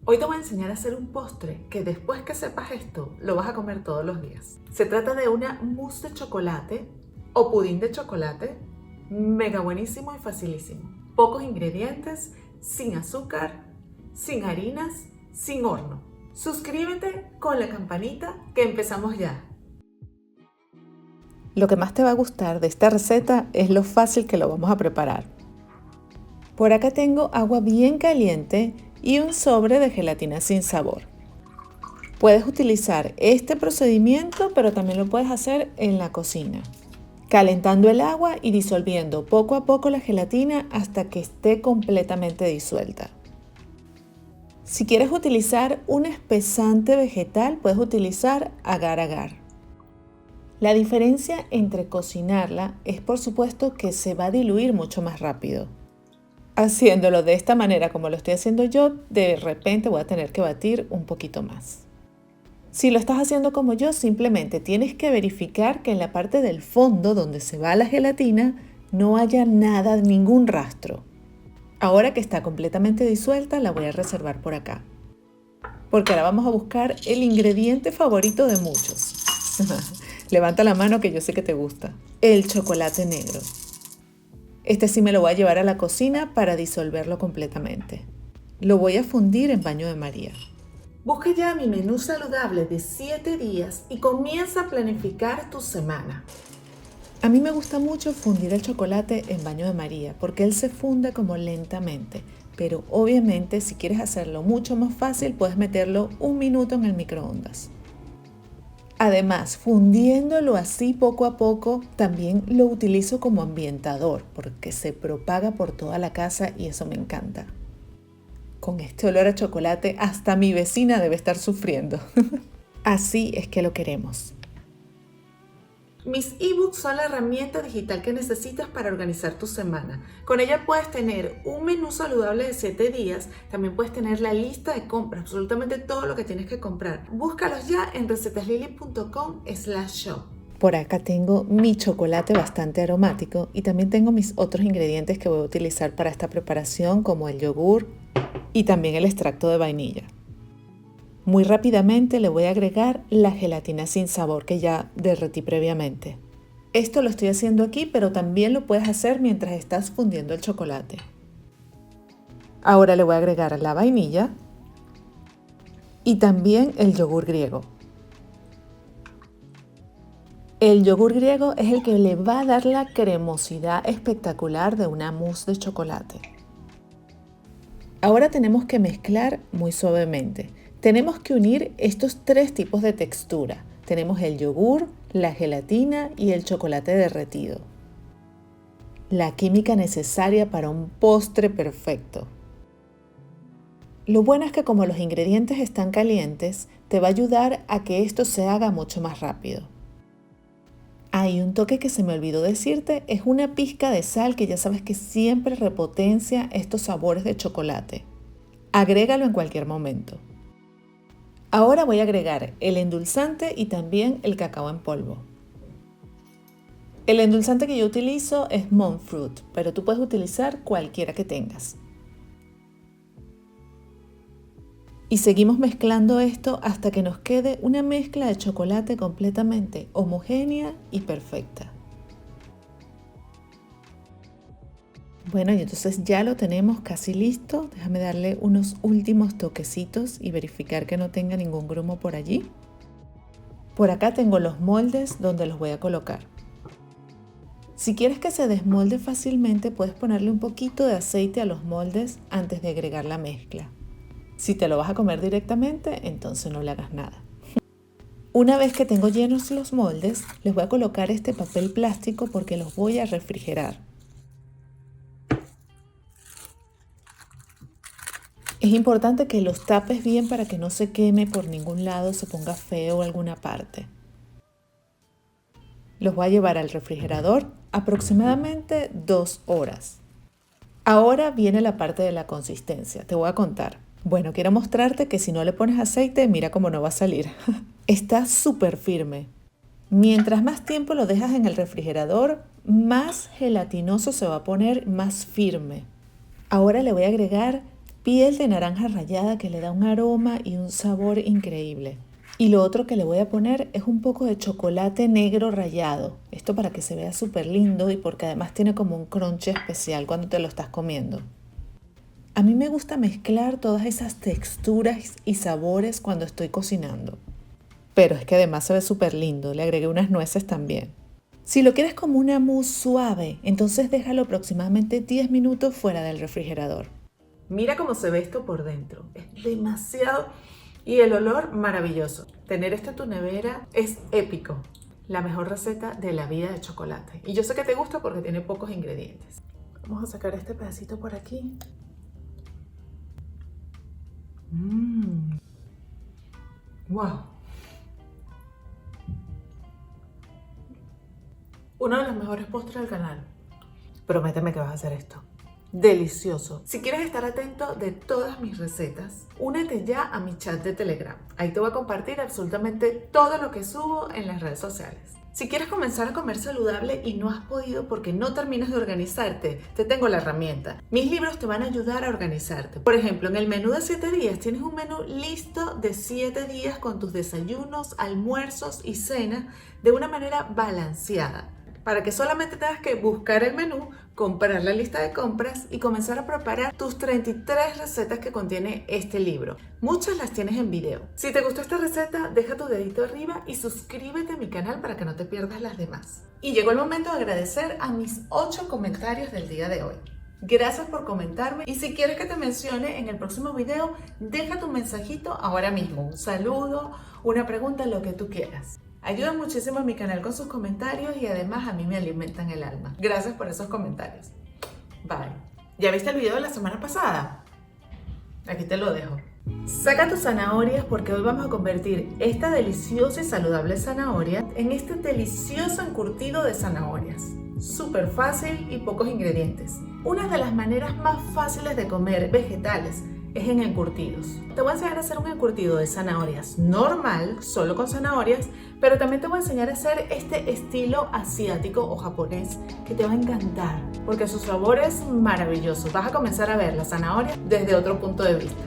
Hoy te voy a enseñar a hacer un postre que después que sepas esto, lo vas a comer todos los días. Se trata de una mousse de chocolate o pudín de chocolate, mega buenísimo y facilísimo. Pocos ingredientes, sin azúcar, sin harinas, sin horno. Suscríbete con la campanita que empezamos ya. Lo que más te va a gustar de esta receta es lo fácil que lo vamos a preparar. Por acá tengo agua bien caliente y un sobre de gelatina sin sabor. Puedes utilizar este procedimiento, pero también lo puedes hacer en la cocina, calentando el agua y disolviendo poco a poco la gelatina hasta que esté completamente disuelta. Si quieres utilizar un espesante vegetal, puedes utilizar agar-agar. La diferencia entre cocinarla es, por supuesto, que se va a diluir mucho más rápido. Haciéndolo de esta manera como lo estoy haciendo yo, de repente voy a tener que batir un poquito más. Si lo estás haciendo como yo, simplemente tienes que verificar que en la parte del fondo donde se va la gelatina no haya nada, ningún rastro. Ahora que está completamente disuelta, la voy a reservar por acá. Porque ahora vamos a buscar el ingrediente favorito de muchos. Levanta la mano que yo sé que te gusta. El chocolate negro. Este sí me lo voy a llevar a la cocina para disolverlo completamente. Lo voy a fundir en baño de María. Busca ya mi menú saludable de 7 días y comienza a planificar tu semana. A mí me gusta mucho fundir el chocolate en baño de María porque él se funde como lentamente. Pero obviamente si quieres hacerlo mucho más fácil puedes meterlo 1 minuto en el microondas. Además, fundiéndolo así poco a poco, también lo utilizo como ambientador porque se propaga por toda la casa y eso me encanta. Con este olor a chocolate, hasta mi vecina debe estar sufriendo. Así es que lo queremos. Mis ebooks son la herramienta digital que necesitas para organizar tu semana. Con ella puedes tener un menú saludable de 7 días, también puedes tener la lista de compras, absolutamente todo lo que tienes que comprar. Búscalos ya en recetaslily.com/shop. Por acá tengo mi chocolate bastante aromático y también tengo mis otros ingredientes que voy a utilizar para esta preparación, como el yogur y también el extracto de vainilla. Muy rápidamente le voy a agregar la gelatina sin sabor que ya derretí previamente. Esto lo estoy haciendo aquí, pero también lo puedes hacer mientras estás fundiendo el chocolate. Ahora le voy a agregar la vainilla y también el yogur griego. El yogur griego es el que le va a dar la cremosidad espectacular de una mousse de chocolate. Ahora tenemos que mezclar muy suavemente. Tenemos que unir estos 3 tipos de textura. Tenemos el yogur, la gelatina y el chocolate derretido. La química necesaria para un postre perfecto. Lo bueno es que como los ingredientes están calientes, te va a ayudar a que esto se haga mucho más rápido. Hay un toque que se me olvidó decirte, es una pizca de sal que ya sabes que siempre repotencia estos sabores de chocolate. Agrégalo en cualquier momento. Ahora voy a agregar el endulzante y también el cacao en polvo. El endulzante que yo utilizo es Monk Fruit, pero tú puedes utilizar cualquiera que tengas. Y seguimos mezclando esto hasta que nos quede una mezcla de chocolate completamente homogénea y perfecta. Bueno, y entonces ya lo tenemos casi listo. Déjame darle unos últimos toquecitos y verificar que no tenga ningún grumo por allí. Por acá tengo los moldes donde los voy a colocar. Si quieres que se desmolde fácilmente, puedes ponerle un poquito de aceite a los moldes antes de agregar la mezcla. Si te lo vas a comer directamente, entonces no le hagas nada. Una vez que tengo llenos los moldes, les voy a colocar este papel plástico porque los voy a refrigerar. Es importante que los tapes bien para que no se queme por ningún lado, se ponga feo alguna parte. Los voy a llevar al refrigerador aproximadamente 2 horas. Ahora viene la parte de la consistencia, te voy a contar. Bueno, quiero mostrarte que si no le pones aceite, mira cómo no va a salir. Está súper firme. Mientras más tiempo lo dejas en el refrigerador, más gelatinoso se va a poner, más firme. Ahora le voy a agregar piel de naranja rallada que le da un aroma y un sabor increíble. Y lo otro que le voy a poner es un poco de chocolate negro rallado. Esto para que se vea súper lindo y porque además tiene como un crunch especial cuando te lo estás comiendo. A mí me gusta mezclar todas esas texturas y sabores cuando estoy cocinando. Pero es que además se ve súper lindo, le agregué unas nueces también. Si lo quieres como una mousse suave, entonces déjalo aproximadamente 10 minutos fuera del refrigerador. Mira cómo se ve esto por dentro. Es demasiado... Y el olor maravilloso. Tener esto en tu nevera es épico. La mejor receta de la vida de chocolate. Y yo sé que te gusta porque tiene pocos ingredientes. Vamos a sacar este pedacito por aquí. ¡Wow! Uno de los mejores postres del canal. Prométeme que vas a hacer esto. Delicioso. Si quieres estar atento de todas mis recetas, únete ya a mi chat de Telegram. Ahí te voy a compartir absolutamente todo lo que subo en las redes sociales. Si quieres comenzar a comer saludable y no has podido porque no terminas de organizarte, te tengo la herramienta. Mis libros te van a ayudar a organizarte. Por ejemplo, en el menú de 7 días tienes un menú listo de 7 días con tus desayunos, almuerzos y cena de una manera balanceada, para que solamente tengas que buscar el menú, comprar la lista de compras y comenzar a preparar tus 33 recetas que contiene este libro. Muchas las tienes en video. Si te gustó esta receta, deja tu dedito arriba y suscríbete a mi canal para que no te pierdas las demás. Y llegó el momento de agradecer a mis 8 comentarios del día de hoy. Gracias por comentarme y si quieres que te mencione en el próximo video, deja tu mensajito ahora mismo. Un saludo, una pregunta, lo que tú quieras. Ayudan muchísimo a mi canal con sus comentarios y además a mí me alimentan el alma. Gracias por esos comentarios. Bye. ¿Ya viste el video de la semana pasada? Aquí te lo dejo. Saca tus zanahorias porque hoy vamos a convertir esta deliciosa y saludable zanahoria en este delicioso encurtido de zanahorias. Súper fácil y pocos ingredientes. Una de las maneras más fáciles de comer vegetales es en encurtidos. Te voy a enseñar a hacer un encurtido de zanahorias normal, solo con zanahorias, pero también te voy a enseñar a hacer este estilo asiático o japonés que te va a encantar porque su sabor es maravilloso. Vas a comenzar a ver la zanahoria desde otro punto de vista.